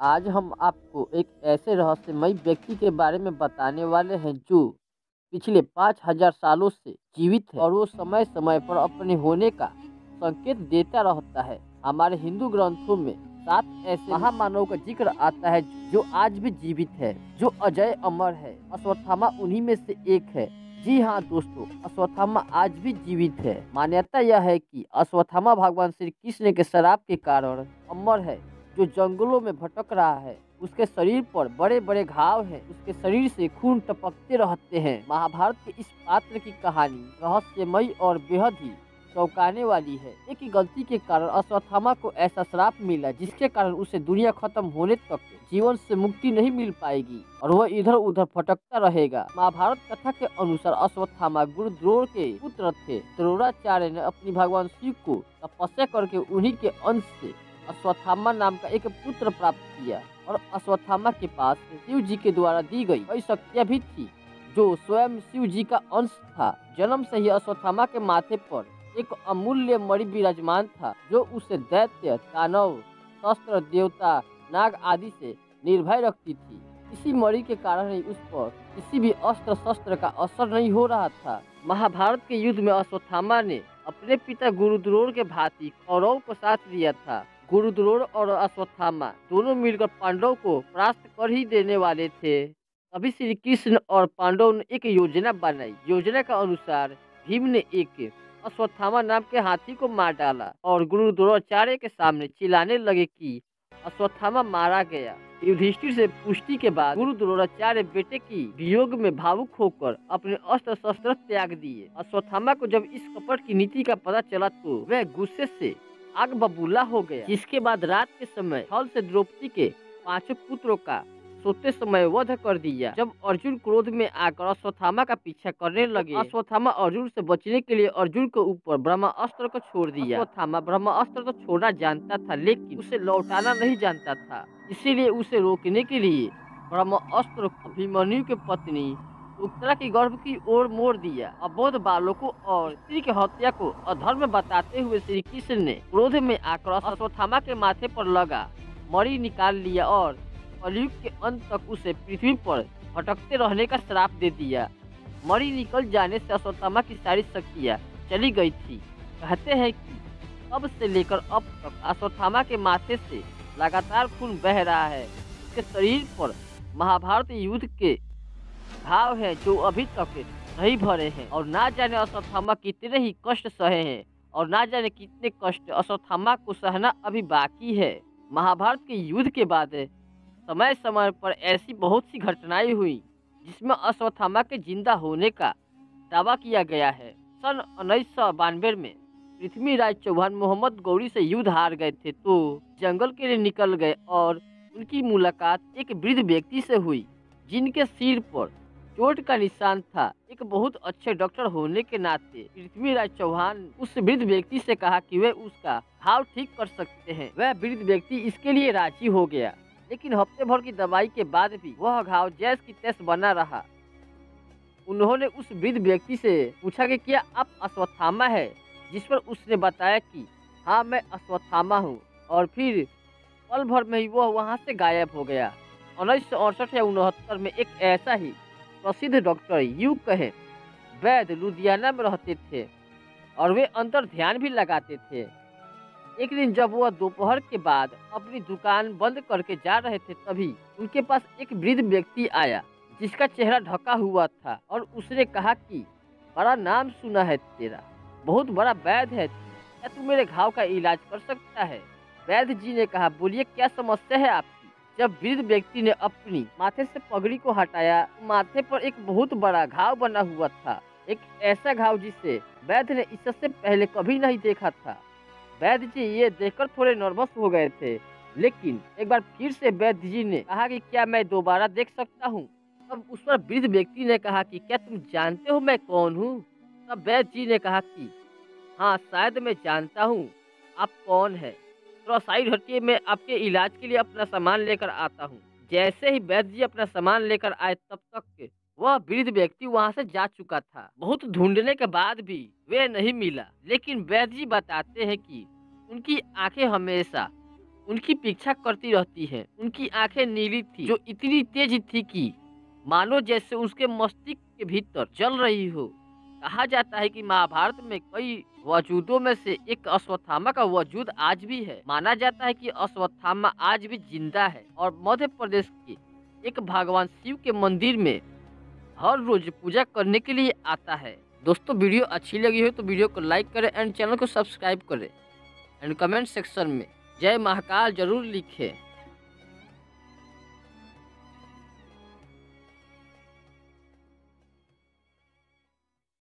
आज हम आपको एक ऐसे रहस्यमयी व्यक्ति के बारे में बताने वाले हैं जो पिछले 5000 सालों से जीवित है और वो समय समय पर अपने होने का संकेत देता रहता है। हमारे हिंदू ग्रंथों में 7 ऐसे महामानव का जिक्र आता है जो आज भी जीवित है, जो अजय अमर है। अश्वत्थामा उन्हीं में से एक है। जी हाँ दोस्तों, अश्वत्थामा आज भी जीवित है। मान्यता यह है कि अश्वत्थामा भगवान श्री कृष्ण के श्राप के कारण अमर है, जो जंगलों में भटक रहा है। उसके शरीर पर बड़े बड़े घाव हैं, उसके शरीर से खून टपकते रहते हैं। महाभारत के इस पात्र की कहानी रहस्यमयी और बेहद ही चौंकाने वाली है। एक ही गलती के कारण अश्वत्थामा को ऐसा श्राप मिला जिसके कारण उसे दुनिया खत्म होने तक जीवन से मुक्ति नहीं मिल पाएगी और वह इधर उधर भटकता रहेगा। महाभारत कथा के अनुसार अश्वत्थामा गुरु द्रोण के पुत्र थे। द्रोणाचार्य ने अपनी भगवान शिव को तपस्या करके उन्हीं के अंश से अश्वत्थामा नाम का एक पुत्र प्राप्त किया और अश्वत्थामा के पास शिव जी के द्वारा दी गई कई शक्तियां भी थी, जो स्वयं शिव जी का अंश था। जन्म से ही अश्वत्थामा के माथे पर एक अमूल्य मणि विराजमान था, जो उसे दैत्य, दानव, शस्त्र, देवता, नाग आदि से निर्भय रखती थी। इसी मणि के कारण ही उस पर किसी भी अस्त्र शस्त्र का असर नहीं हो रहा था। महाभारत के युद्ध में अश्वत्थामा ने अपने पिता गुरुद्रोण के भांति कौरवों को साथ दिया था। गुरुद्रोण और अश्वत्थामा दोनों मिलकर पांडवों को परास्त कर ही देने वाले थे। तभी श्री कृष्ण और पांडवों ने एक योजना बनाई। योजना के अनुसार भीम ने एक अश्वत्थामा नाम के हाथी को मार डाला और गुरु द्रोणाचार्य के सामने चिल्लाने लगे कि अश्वत्थामा मारा गया। युधिष्ठिर से पुष्टि के बाद गुरु द्रोणाचार्य बेटे की वियोग में भावुक होकर अपने अस्त्र शस्त्र त्याग दिए। अश्वत्थामा को जब इस कपट की नीति का पता चला तो वह गुस्से से आग बबूला हो गया। जिसके बाद रात के समय छल से द्रौपदी के 5 पुत्रों का सोते समय वध कर दिया। जब अर्जुन क्रोध में आकर अश्वत्थामा का पीछा करने लगे, अश्वत्थामा अर्जुन से बचने के लिए अर्जुन के ऊपर ब्रह्मास्त्र को छोड़ दिया। अश्वत्थामा ब्रह्मास्त्र तो छोड़ना जानता था, लेकिन उसे लौटाना नहीं जानता था। इसीलिए उसे रोकने के लिए ब्रह्मास्त्र अभिमन्यु की पत्नी उत्तरा की गर्भ की ओर मोड़ दिया। अबोध बालकों और स्त्री की हत्या को अधर्म बताते हुए श्री कृष्ण ने क्रोध में आकर अश्वत्थामा के माथे पर लगा मणि निकाल लिया और कलयुग के अंत तक उसे पृथ्वी पर भटकते रहने का श्राप दे दिया। मणि निकल जाने से अश्वत्थामा की सारी शक्तियाँ चली गई थी। कहते हैं कि तब से लेकर अब तक अश्वत्थामा के माथे से लगातार खून बह रहा है। उसके शरीर पर महाभारत युद्ध के घाव है जो अभी तक नहीं भरे हैं और ना जाने अश्वत्थामा कितने ही कष्ट सहे हैं और ना जाने कितने कष्ट अश्वत्थामा को सहना अभी बाकी है। महाभारत के युद्ध के बाद समय समय पर ऐसी बहुत सी घटनाएं हुई जिसमें अश्वत्थामा के जिंदा होने का दावा किया गया है। सन 1992 में पृथ्वीराज चौहान मोहम्मद गौरी से युद्ध हार गए थे तो जंगल के लिए निकल गए और उनकी मुलाकात एक वृद्ध व्यक्ति से हुई जिनके सिर पर चोट का निशान था। एक बहुत अच्छे डॉक्टर होने के नाते पृथ्वीराज चौहान उस वृद्ध व्यक्ति से कहा कि वे उसका घाव ठीक कर सकते हैं। वह वृद्ध व्यक्ति इसके लिए राजी हो गया, लेकिन हफ्ते भर की दवाई के बाद भी वह घाव जैस की तैस बना रहा। उन्होंने उस वृद्ध व्यक्ति से पूछा कि क्या आप अश्वत्थामा है, जिस पर उसने बताया कि हाँ मैं अश्वत्थामा हूँ और फिर पल भर में ही वह वहाँ से गायब हो गया। 1968 या 69 में एक ऐसा ही प्रसिद्ध डॉक्टर यूं कहे वैद्य लुधियाना में रहते थे और वे अंतर ध्यान भी लगाते थे। एक दिन जब वह दोपहर के बाद अपनी दुकान बंद करके जा रहे थे तभी उनके पास एक वृद्ध व्यक्ति आया जिसका चेहरा ढका हुआ था और उसने कहा कि बड़ा नाम सुना है तेरा, बहुत बड़ा वैद्य है, क्या तू मेरे घाव का इलाज कर सकता है? वैद्य जी ने कहा बोलिए क्या समस्या है आपकी? जब वृद्ध व्यक्ति ने अपनी माथे से पगड़ी को हटाया, माथे पर एक बहुत बड़ा घाव बना हुआ था, एक ऐसा घाव जिसे वैद्य ने इससे पहले कभी नहीं देखा था। वैद्य जी ये देखकर थोड़े नर्वस हो गए थे, लेकिन एक बार फिर से वैद्य जी ने कहा कि क्या मैं दोबारा देख सकता हूँ? तब उस पर वृद्ध व्यक्ति ने कहा कि क्या तुम जानते हो मैं कौन हूँ? तब वैद्य जी ने कहा कि हाँ शायद मैं जानता हूँ आप कौन है, थोड़ा साइड हटिए, मैं आपके इलाज के लिए अपना सामान लेकर आता हूँ। जैसे ही वैद्य जी अपना सामान लेकर आए तब तक वह वृद्ध व्यक्ति वहां से जा चुका था। बहुत ढूंढने के बाद भी वे नहीं मिला, लेकिन वैद्य जी बताते हैं कि उनकी आंखें हमेशा उनकी पीछा करती रहती है। उनकी आंखें नीली थी, जो इतनी तेज थी कि मानो जैसे उसके मस्तिष्क के भीतर जल रही हो। कहा जाता है कि महाभारत में कई वजूदों में से एक अश्वत्थामा का वजूद आज भी है। माना जाता है कि अश्वत्थामा आज भी जिंदा है और मध्य प्रदेश के एक भगवान शिव के मंदिर में हर रोज पूजा करने के लिए आता है। दोस्तों, वीडियो अच्छी लगी हो तो वीडियो को लाइक करें एंड चैनल को सब्सक्राइब करें एंड कमेंट सेक्शन में जय महाकाल जरूर लिखें।